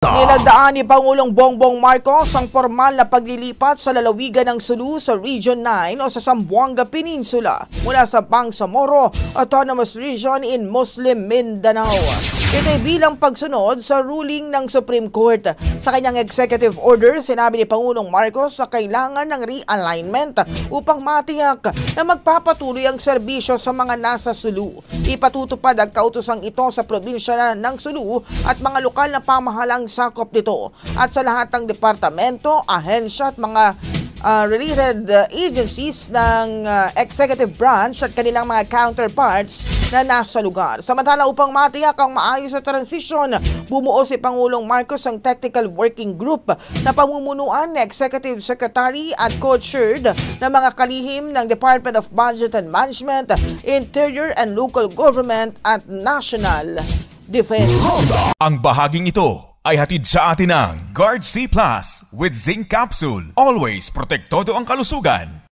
Nilagdaan ni Pangulong Bongbong Marcos ang formal na paglilipat sa lalawigan ng Sulu sa Region 9 o sa Zamboanga Peninsula mula sa Bangsamoro Autonomous Region in Muslim Mindanao. Ito ay bilang pagsunod sa ruling ng Supreme Court. Sa kanyang executive order, sinabi ni Pangulong Marcos na kailangan ng realignment upang matiyak na magpapatuloy ang serbisyo sa mga nasa Sulu. Ipatutupad ang kautosang ito sa probinsya ng Sulu at mga lokal na pamahalang sakop nito at sa lahat ng departamento, ahensya at mga related agencies ng executive branch at kanilang mga counterparts na nasa lugar. Samantala, upang matiyak ang maayos na transisyon, bumuo si Pangulong Marcos ang Technical Working Group na pamumunuan ni Executive Secretary at co-chaired ng mga kalihim ng Department of Budget and Management, Interior and Local Government at National Defense. Ang bahaging ito ay hatid sa atin ng Guard C Plus with Zinc Capsule. Always protektado ang kalusugan.